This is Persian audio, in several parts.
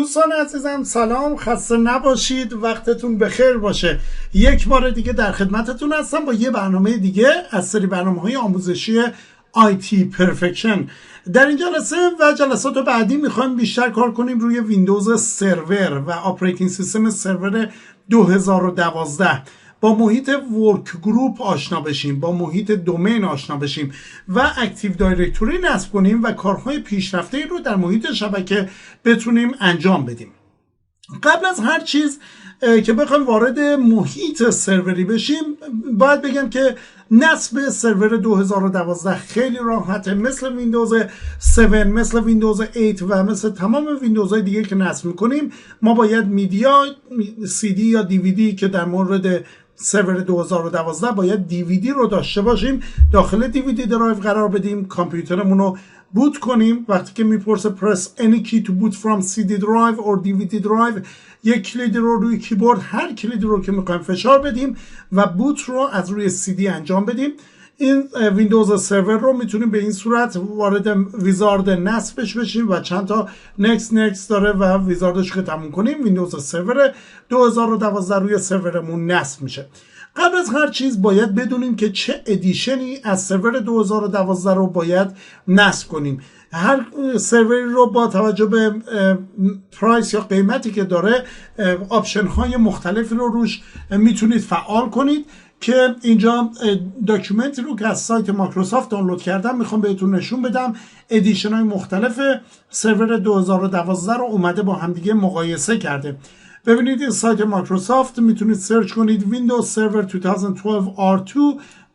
دوستان عزیزم سلام، خسته نباشید، وقتتون بخیر باشه. یک بار دیگه در خدمتتون هستم با یه برنامه دیگه از سری برنامه‌های آموزشی IT Perfection. در این جلسه و جلسات بعدی میخوایم بیشتر کار کنیم روی ویندوز سرور و آپریتینگ سیستم سرور 2012. با محیط ورک گروپ آشنا بشیم، با محیط دومین آشنا بشیم و اکتیو دایرکتوری نصب کنیم و کارهای پیشرفته رو در محیط شبکه بتونیم انجام بدیم. قبل از هر چیز که بخوایم وارد محیط سروری بشیم، باید بگم که نصب سرور 2012 خیلی راحته. مثل ویندوز 7، مثل ویندوز 8 و مثل تمام ویندوزهای دیگه که نصب میکنیم، ما باید میدیا CD یا DVD که در مورد سرور 2012 باید DVD رو داشته باشیم، داخل DVD درایو قرار بدیم، کامپیوترمون رو بوت کنیم. وقتی که میپرسه press any key to boot from CD drive or DVD drive، یک کلید رو روی کیبورد، هر کلید رو که میخوایم فشار بدیم و بوت رو از روی CD انجام بدیم. این ویندوز سرور رو میتونیم به این صورت وارد ویزارد نصبش بشیم و چند تا نکست داره و ویزاردش که تموم کنیم، ویندوز سرور 2012 روی سرورمون نصب میشه. قبل از هر چیز باید بدونیم که چه ادیشنی از سرور 2012 رو باید نصب کنیم. هر سروری رو با توجه به پرایس یا قیمتی که داره آپشن های مختلفی رو روش میتونید فعال کنید که اینجا داکیومنتی رو که از سایت مایکروسافت دانلود کردم میخوام بهتون نشون بدم. ادیشن های مختلف سرور 2012 رو اومده با همدیگه مقایسه کرده. ببینید این سایت مایکروسافت، میتونید سرچ کنید Windows Server 2012 R2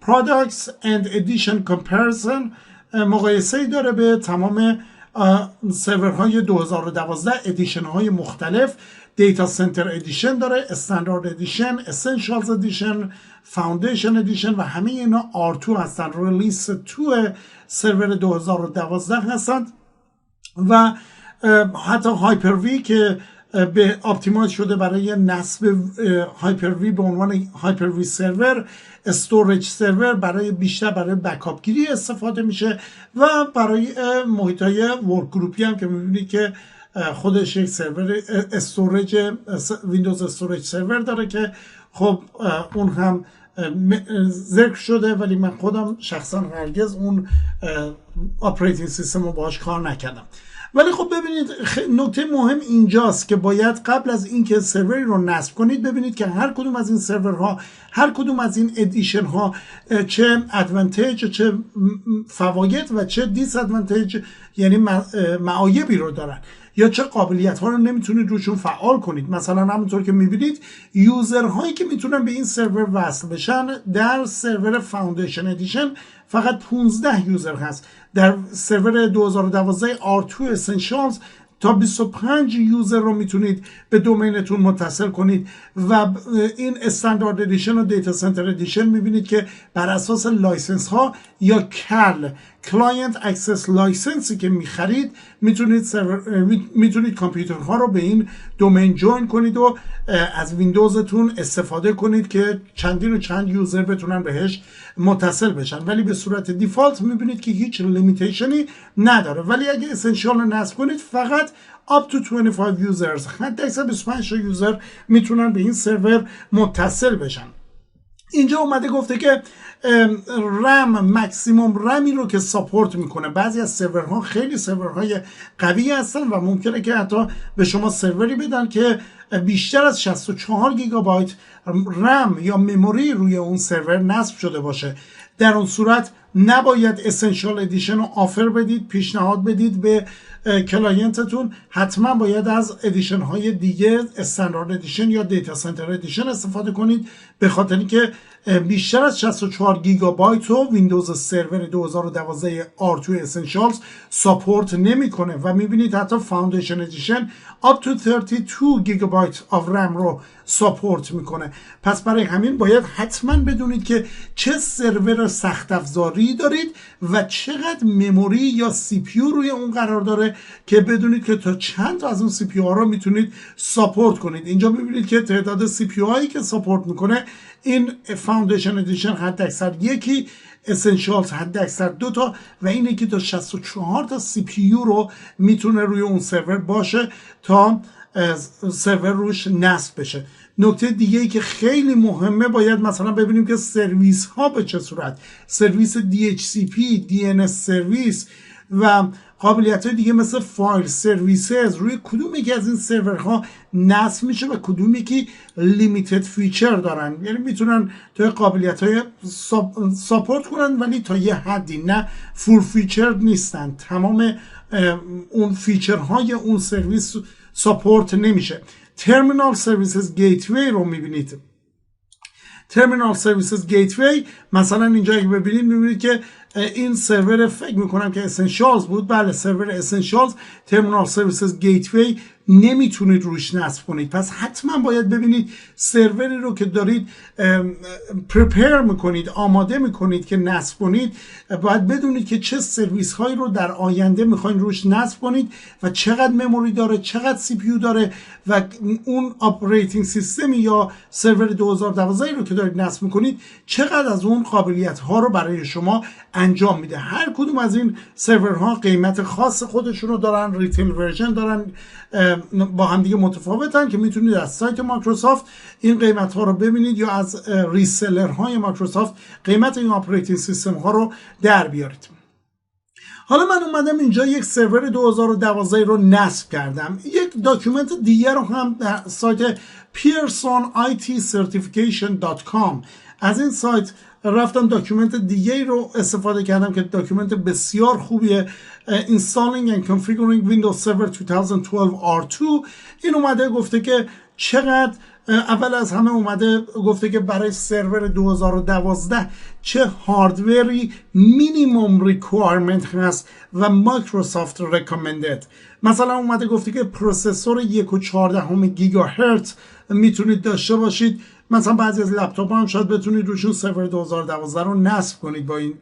Products and Edition Comparison. مقایسه ای داره به تمام سرورهای 2012 ادیشن های مختلف. دیتا سنتر ادیشن داره، استاندارد ادیشن، اسنشالز ادیشن، فاوندیشن ادیشن و همه اینا R2 هستن، ریلیس 2 سرور 2012 هستند. و حتی هایپر وی که به اپتیمایز شده برای نصب هایپر وی به عنوان هایپر وی سرور، استوریج سرور بیشتر برای بکاپ گیری استفاده میشه و برای محیط های ورک گروپی هم که میبینید که خودش یک سرور استوریج ویندوز استوریج سرور داره که خب اون هم ذکر شده، ولی من خودم شخصا هرگز اون آپریتینگ سیستم رو باهاش کار نکردم. ولی خب ببینید نکته مهم اینجاست که باید قبل از اینکه سروری رو نصب کنید ببینید که هر کدوم از این سرورها، هر کدوم از این ادیشن ها چه ادوانتیج، چه فواید و چه دیس ادوانتیج، یعنی معایبی رو دارن یا چه قابلیت ها رو نمیتونید روشون فعال کنید. مثلا همونطور که میبینید یوزرهایی که میتونن به این سرور وصل بشن در سرور فاوندیشن ادیشن فقط 15 یوزر هست. در سرور 2012 R2 اسنشالز تا 25 یوزر رو میتونید به دومینتون متصل کنید و این استاندارد ادیشن و دیتا سنتر ادیشن میبینید که بر اساس لایسنس ها یا کلاینت اکسس لایسنسی که میخرید میتونید کامپیوترها رو به این دومین جوین کنید و از ویندوزتون استفاده کنید که چندین و چند یوزر بتونن بهش متصل بشن. ولی به صورت دیفالت میبینید که هیچ لیمیتیشنی نداره. ولی اگه اسنشال رو نصب کنید فقط up to 25 users، حتی 25 یوزر میتونن به این سرور متصل بشن. اینجا اومده گفته که رم مکسیموم رمی رو که ساپورت میکنه. بعضی از سرورها خیلی سرورهای قوی هستن و ممکنه که حتی به شما سروری بدن که بیشتر از 64 گیگابایت رم یا مموری روی اون سرور نصب شده باشه. در اون صورت نباید اسنشال ادیشن رو آفر بدید، پیشنهاد بدید به کلاینتتون. حتما باید از ادیشن های دیگه، استاندارد ادیشن یا دیتا سنتر ادیشن استفاده کنید، به خاطر اینکه بیشتر از 64 گیگابایت رو ویندوز سرور 2012 R2 اسنشالز ساپورت نمیکنه و میبینید حتی فاوندیشن ادیشن up to 32 گیگابایت of RAM رو ساپورت میکنه. پس برای همین باید حتما بدونید که چه سرور سخت افزاری دارید و چقدر مموری یا سی پی یو روی اون قرار داره که بدونید که تا چند تا از اون سی پی یو ها رو میتونید ساپورت کنید. اینجا میبینید که تعداد سی پی یو هایی که ساپورت میکنه این فاوندیشن ادیشن حد اکثر یکی، اسنشالز حد اکثر 2 تا و اینه که تا 64 تا سی پی یو رو میتونه روی اون سرور باشه تا سرور روش نصب بشه. نکته دیگه ای که خیلی مهمه، باید مثلا ببینیم که سرویس ها به چه صورت، سرویس DHCP، DNS سرویس و قابلیت های دیگه مثل فایل سرویسز روی کدوم یکی از این سرورها نصب میشه و کدوم یکی لیمیتد فیچر دارن، یعنی میتونن توی قابلیت های ساپورت کنن ولی تا یه حدی، نه فول فیچر نیستن، تمام اون فیچرهای اون سرویس ساپورت نمیشه. ترمینال سرویسز گیتوی رو میبینید. ترمینال سرویسز گیتوی مثلا اینجا اگه ببینید میبینید که این سرور فکر میکنم که اسنشالز بود، بله سرور اسنشالز ترمینال سرویسز گیتوی نمیتونید روش نصب کنید. پس حتما باید ببینید سروری رو که دارید پرپیر میکنید، آماده میکنید که نصب کنید، باید بدونید که چه سرویس هایی رو در آینده میخواین روش نصب کنید و چقدر مموری داره، چقدر سی پی یو داره و اون اپراتینگ سیستم یا سرور 2012 رو که دارید نصب میکنید چقدر از اون قابلیت ها رو برای شما انجام میده. هر کدوم از این سرورها قیمت خاص خودشون رو دارن، ریتیل ورژن دارن، با هم دیگه متفاوتن که میتونید از سایت مایکروسافت این قیمت ها رو ببینید یا از ریسلر های مایکروسافت قیمت این اپراتینگ سیستم ها رو در بیارید. حالا من اومدم اینجا یک سرور 2012 رو نصب کردم. یک داکیومنت دیگر رو هم در سایت pearsonitcertification.com از این سایت رفتم داکیومنت دیگه رو استفاده کردم که داکیومنت بسیار خوبیه، Installing and Configuring Windows Server 2012 R2. این اومده گفته که چقدر، اول از همه اومده گفته که برای سرور 2012 چه هاردوری مینیمم ریکوایرمنت هست و مایکروسافت ریکامندد. مثلا اومده گفته که پروسسور 1.14 گیگاهرتز میتونید داشته باشید. مثلا بعضی از لپتاپ ها هم شاید بتونید روشون سرور 2012 رو نصب کنید با این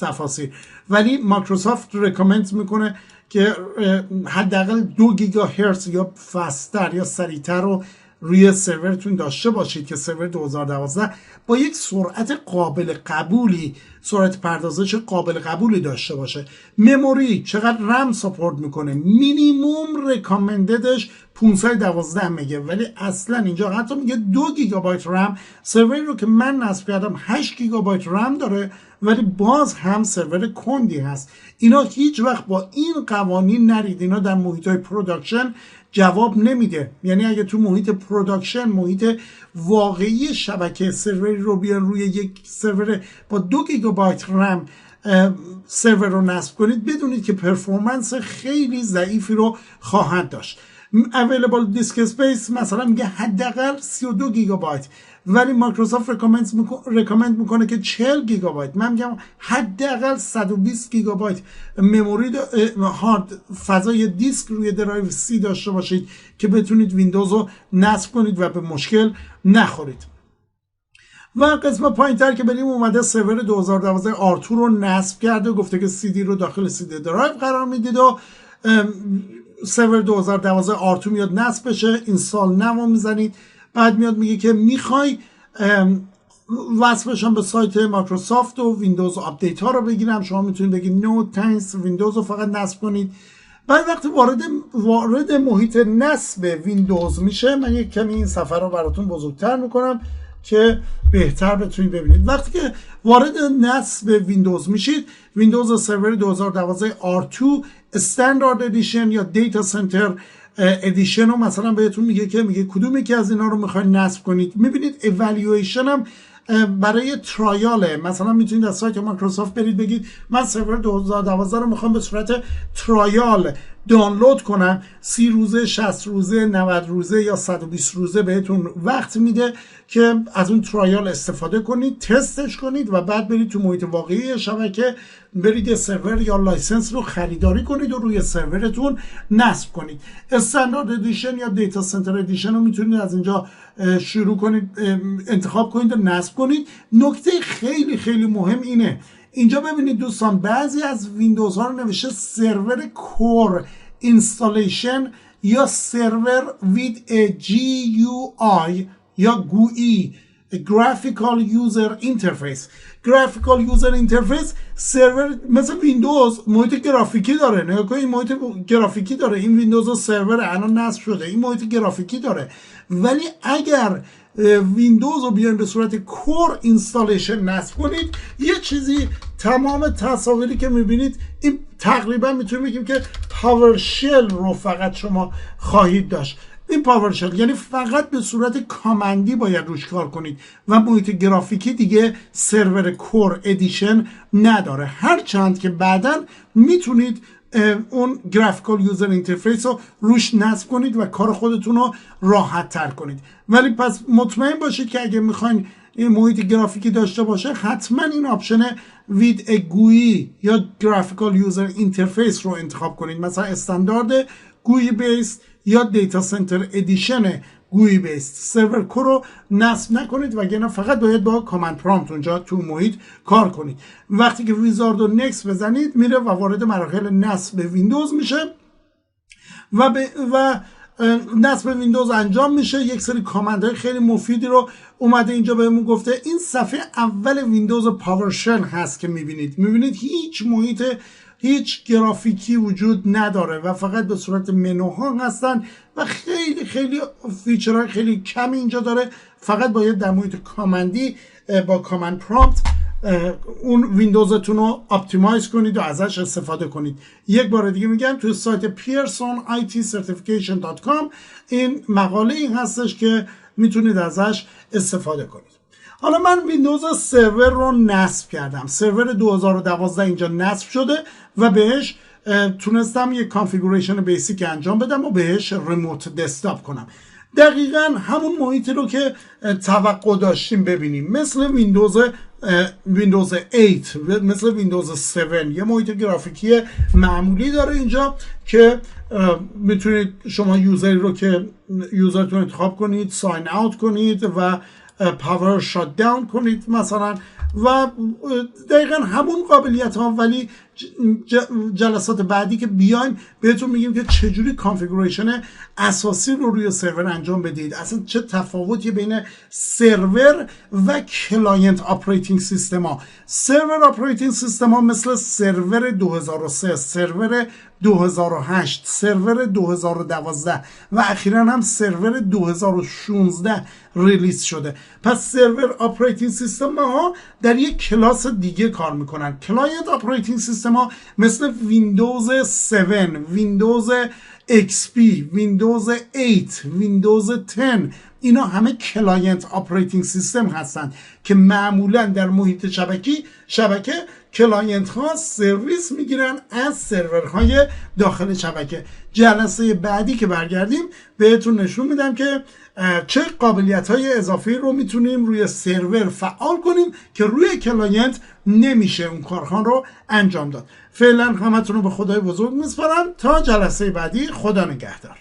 تفاصیل، ولی مایکروسافت ریکامند میکنه که حداقل 2 گیگاهرتز یا فستر یا سریعتر رو روی سرورتون داشته باشید که سرور 2012 با یک سرعت قابل قبولی، سرعت پردازش قابل قبولی داشته باشه. مموری چقدر رم ساپورت میکنه، مینیموم ریکامنددش 512 میگه، ولی اصلا اینجا حتی میگه 2 گیگابایت رم. سروری رو که من نصب کردم 8 گیگابایت رم داره ولی باز هم سرور کندی هست. اینا هیچ وقت با این قوانین نرید، اینا در محیط های پروداکشن جواب نمیده. یعنی اگه تو محیط پروداکشن، محیط واقعی شبکه، سروری رو بیان روی یک سرور با 2 گیگابایت رم سرور رو نصب کنید، بدونید که پرفورمنس خیلی ضعیفی رو خواهد داشت. available disk space مثلا میگه حداقل 32 گیگابایت، ولی مایکروسافت ریکامند میکنه که 40 گیگابایت. من میگم حداقل 120 گیگابایت مموری هارد فضای دیسک روی درایو سی داشته باشید که بتونید ویندوز رو نصب کنید و به مشکل نخورید. و قسمت پایین‌تر که بریم اومده سرور 2012 R2 رو نصب کرده و گفته که CD رو داخل CD درایو قرار میدید و سرور 2012 R2 میاد نصب بشه، اینستال نمو میزنید، بعد میاد میگه که میخوای وصل بشم به سایت مایکروسافت و ویندوز آپدیت ها رو بگیرم. شما میتونید بگید نو تانکس، ویندوز رو فقط نصب کنید. بعد وقتی وارد محیط نصب ویندوز میشه، من یک کمی این صفحه رو براتون بزرگتر میکنم که بهتر بتونید ببینید. وقتی که وارد نصب ویندوز میشید، ویندوز سرور 2012 R2 استاندارد ادیشن یا دیتا سنتر ادیشن رو مثلا بهتون میگه که میگه کدوم یکی از اینا رو میخواید نصب کنید. میبینید ایوالویشن هم برای ترایاله. مثلا میتونید از سایت مایکروسافت برید بگید من سرور 2012 رو میخوام به صورت ترایال دانلود کنم، 30 روزه، 60 روزه، 90 روزه یا 120 روزه بهتون وقت میده که از اون ترایال استفاده کنید، تستش کنید و بعد برید تو محیط واقعی شبکه، برید سرور یا لایسنس رو خریداری کنید و روی سرورتون نصب کنید. استاندارد ادیشن یا دیتا سنتر ادیشن رو میتونید از اینجا شروع کنید، انتخاب کنید و نصب کنید. نکته خیلی خیلی مهم اینه، اینجا ببینید دوستان بعضی از ویندوز ها رو نوشته سرور کور اینستالیشن یا سرور with a GUI یا GUI graphical user interface. graphical user interface سرور مثل ویندوز محیط گرافیکی داره. نگاه کنید این محیط گرافیکی داره. این ویندوز سرور الان نصب شده این محیط گرافیکی داره. ولی اگر ویندوز رو بیاین به صورت کور اینستالیشن نصب کنید یه چیزی تمام تصاویری که میبینید این تقریبا میتونیم بگیم که پاورشل رو فقط شما خواهید داشت. این پاورشل یعنی فقط به صورت کامندی باید روش کار کنید و محیط گرافیکی دیگه سرور کور ادیشن نداره، هرچند که بعداً میتونید اون گرافیکال یوزر اینترفیس رو روش نصب کنید و کار خودتون رو راحت تر کنید. ولی پس مطمئن باشید که اگه میخواین این محیط گرافیکی داشته باشه حتما این آپشن with a GUI یا گرافیکال یوزر اینترفیس رو انتخاب کنید. مثلا استاندارد GUI بیس یا دیتا سنتر ادیشن GUI بیس سرور کور رو نصب نکنید وگرنه فقط باید با کامند پرامپت اونجا تو محیط کار کنید. وقتی که ویزارد و نکست بزنید میره و وارد مراحل نصب ویندوز میشه و نصب ویندوز انجام میشه. یک سری کامندهای خیلی مفیدی رو اومده اینجا بهمون گفته. این صفحه اول ویندوز پاورشل هست که میبینید هیچ محیط هیچ گرافیکی وجود نداره و فقط به صورت منوها هستن و خیلی خیلی فیچرهای خیلی کمی اینجا داره. فقط باید در محیط کامندی با کامند پرامپت اون ویندوزتون رو اپتیمایز کنید و ازش استفاده کنید. یک بار دیگه میگم توی سایت pearsonitcertification.com این مقاله این هستش که میتونید ازش استفاده کنید. حالا من ویندوز سرور رو نصب کردم. سرور 2012 اینجا نصب شده و بهش تونستم یک کانفیگوریشن بیسیک انجام بدم و بهش ریموت دسکتاپ کنم. دقیقا همون محیطی رو که توقع داشتیم ببینیم، مثل ویندوز 8 مثل ویندوز 7 یه محیط گرافیکی معمولی داره اینجا که میتونید شما یوزری رو که یوزرتون انتخاب کنید، ساین اوت کنید و پاور شات داون کنید مثلا و دقیقا همون قابلیت ها. ولی جلسات بعدی که بیایم بهتون میگیم که چجوری کانفیگوریشن اساسی رو روی سرور انجام بدید، اصلا چه تفاوتی بین سرور و کلاینت آپریتینگ سیستم ها. سرور آپریتینگ سیستم ها مثل سرور 2003 سرور 2008 سرور 2012 و اخیرا هم سرور 2016 ریلیز شده. پس سرور آپریتینگ سیستم ها در یک کلاس دیگه کار میکنن. کلاینت آپریتینگ سیستم ها مثل ویندوز 7 ویندوز XP ویندوز 8 ویندوز 10 اینا همه کلاینت آپریتینگ سیستم هستند که معمولا در محیط شبکه کلاینت ها سرویس میگیرن از سرورهای داخل شبکه. جلسه بعدی که برگردیم بهتون نشون میدم که چه قابلیت های اضافی رو میتونیم روی سرور فعال کنیم که روی کلاینت نمیشه اون کارها رو انجام داد. فعلا همتون رو به خدای بزرگ میسپارم تا جلسه بعدی. خدا نگهدار.